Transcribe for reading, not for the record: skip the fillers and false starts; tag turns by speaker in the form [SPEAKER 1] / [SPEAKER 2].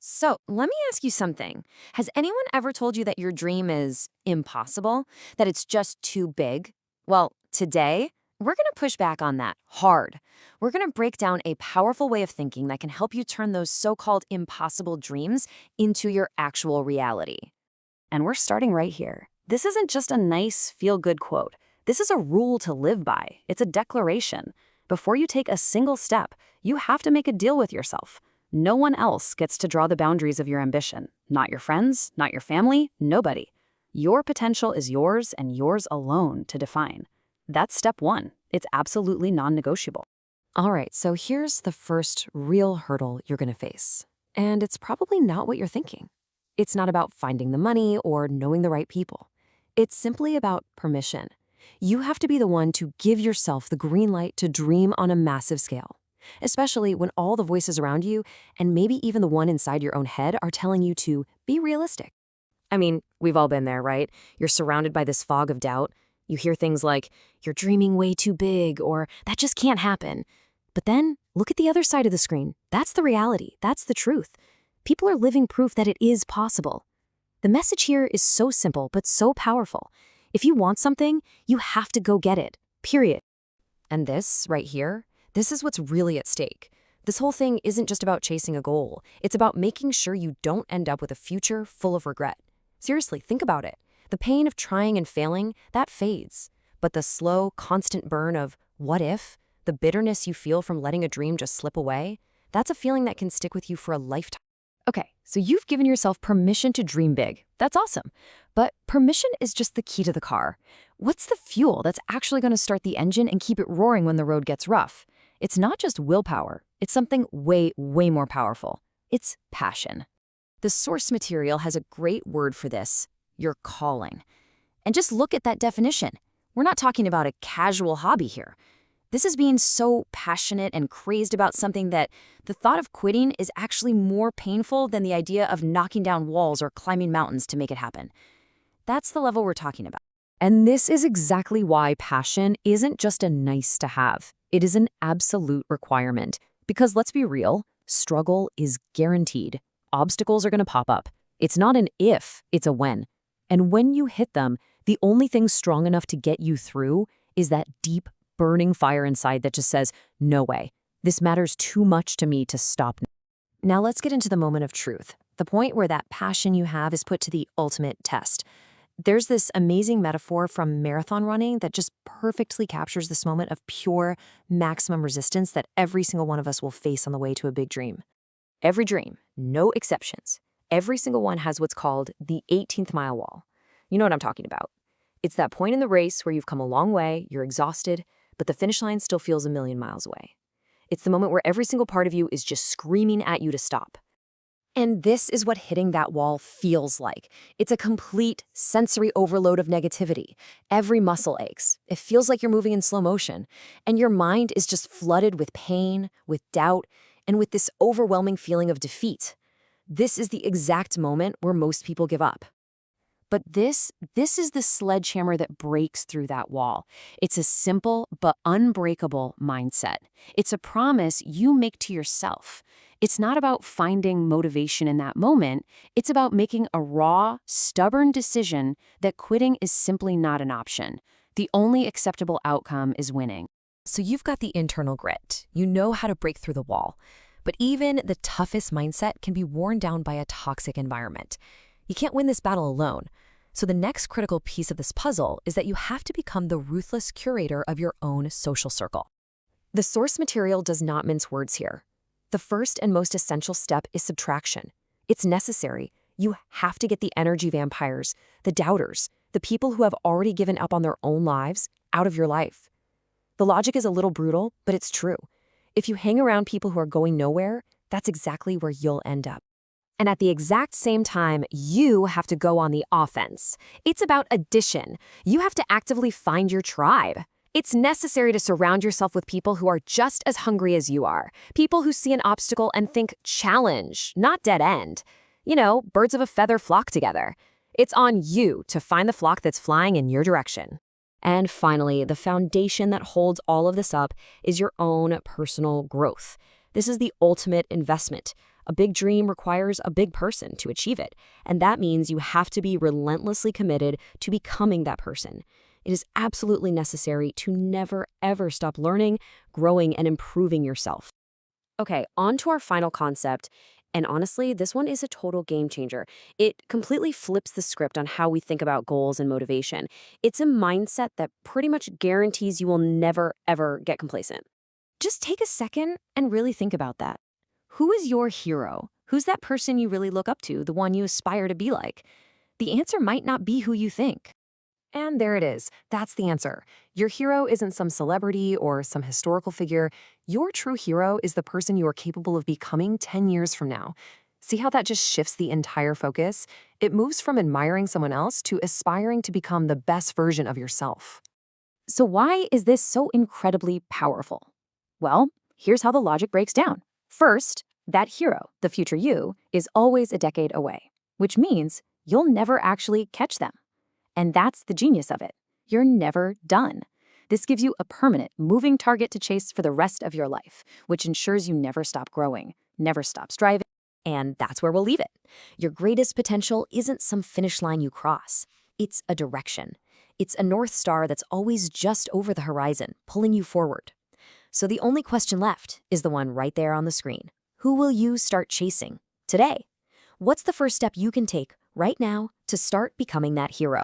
[SPEAKER 1] So, let me ask you something. Has anyone ever told you that your dream is impossible? That it's just too big? Well, today, we're going to push back on that hard. We're going to break down a powerful way of thinking that can help you turn those so called impossible dreams into your actual reality.
[SPEAKER 2] And we're starting right here. This isn't just a nice, feel-good quote. This is a rule to live by. It's a declaration. Before you take a single step, you have to make a deal with yourself. No one else gets to draw the boundaries of your ambition. Not your friends, not your family, nobody. Your potential is yours and yours alone to define. That's step one. It's absolutely non-negotiable.
[SPEAKER 1] All right, so here's the first real hurdle you're going to face. And it's probably not what you're thinking. It's not about finding the money or knowing the right people. It's simply about permission. You have to be the one to give yourself the green light to dream on a massive scale, especially when all the voices around you, and maybe even the one inside your own head, are telling you to be realistic. I mean, we've all been there, right? You're surrounded by this fog of doubt. You hear things like, you're dreaming way too big, or that just can't happen. But then, look at the other side of the screen. That's the reality. That's the truth. People are living proof that it is possible. The message here is so simple, but so powerful. If you want something, you have to go get it, period. And this, right here, this is what's really at stake. This whole thing isn't just about chasing a goal. It's about making sure you don't end up with a future full of regret. Seriously, think about it. The pain of trying and failing, that fades. But the slow, constant burn of what if, the bitterness you feel from letting a dream just slip away, that's a feeling that can stick with you for a lifetime. Okay, so you've given yourself permission to dream big. That's awesome. But permission is just the key to the car. What's the fuel that's actually going to start the engine and keep it roaring when the road gets rough? It's not just willpower. It's something way, way more powerful. It's passion. The source material has a great word for this: your calling. And just look at that definition. We're not talking about a casual hobby here. This is being so passionate and crazed about something that the thought of quitting is actually more painful than the idea of knocking down walls or climbing mountains to make it happen. That's the level we're talking about. And this is exactly why passion isn't just a nice to have. It is an absolute requirement. Because let's be real, struggle is guaranteed. Obstacles are going to pop up. It's not an if, it's a when. And when you hit them, the only thing strong enough to get you through is that deep, burning fire inside that just says, no way, this matters too much to me to stop. Now let's get into the moment of truth, the point where that passion you have is put to the ultimate test. There's this amazing metaphor from marathon running that just perfectly captures this moment of pure, maximum resistance that every single one of us will face on the way to a big dream. Every dream, no exceptions, every single one has what's called the 18th mile wall. You know what I'm talking about. It's that point in the race where you've come a long way, you're exhausted, but the finish line still feels a million miles away. It's the moment where every single part of you is just screaming at you to stop. And this is what hitting that wall feels like. It's a complete sensory overload of negativity. Every muscle aches. It feels like you're moving in slow motion. And your mind is just flooded with pain, with doubt, and with this overwhelming feeling of defeat. This is the exact moment where most people give up. But this is the sledgehammer that breaks through that wall. It's a simple but unbreakable mindset. It's a promise you make to yourself. It's not about finding motivation in that moment. It's about making a raw, stubborn decision that quitting is simply not an option. The only acceptable outcome is winning. So you've got the internal grit. You know how to break through the wall. But even the toughest mindset can be worn down by a toxic environment. You can't win this battle alone. So the next critical piece of this puzzle is that you have to become the ruthless curator of your own social circle. The source material does not mince words here. The first and most essential step is subtraction. It's necessary. You have to get the energy vampires, the doubters, the people who have already given up on their own lives, out of your life. The logic is a little brutal, but it's true. If you hang around people who are going nowhere, that's exactly where you'll end up. And at the exact same time, you have to go on the offense. It's about addition. You have to actively find your tribe. It's necessary to surround yourself with people who are just as hungry as you are. People who see an obstacle and think challenge, not dead end. You know, birds of a feather flock together. It's on you to find the flock that's flying in your direction. And finally, the foundation that holds all of this up is your own personal growth. This is the ultimate investment.
[SPEAKER 2] A big dream requires a big person to achieve it, and that means you have to be relentlessly committed to becoming that person. It is absolutely necessary to never, ever stop learning, growing, and improving yourself. Okay, on to our final concept. And honestly, this one is a total game changer. It completely flips the script on how we think about goals and motivation. It's a mindset that pretty much guarantees you will never, ever get complacent. Just take a second and really think about that. Who is your hero? Who's that person you really look up to, the one you aspire to be like? The answer might not be who you think.
[SPEAKER 1] And there it is. That's the answer. Your hero isn't some celebrity or some historical figure. Your true hero is the person you are capable of becoming 10 years from now. See how that just shifts the entire focus? It moves from admiring someone else to aspiring to become the best version of yourself.
[SPEAKER 2] So, why is this so incredibly powerful? Well, here's how the logic breaks down. First, that hero, the future you, is always a decade away, which means you'll never actually catch them. And that's the genius of it. You're never done. This gives you a permanent, moving target to chase for the rest of your life, which ensures you never stop growing, never stop striving. And that's where we'll leave it. Your greatest potential isn't some finish line you cross. It's a direction. It's a North Star that's always just over the horizon, pulling you forward. So the only question left is the one right there on the screen. Who will you start chasing today? What's the first step you can take right now to start becoming that hero?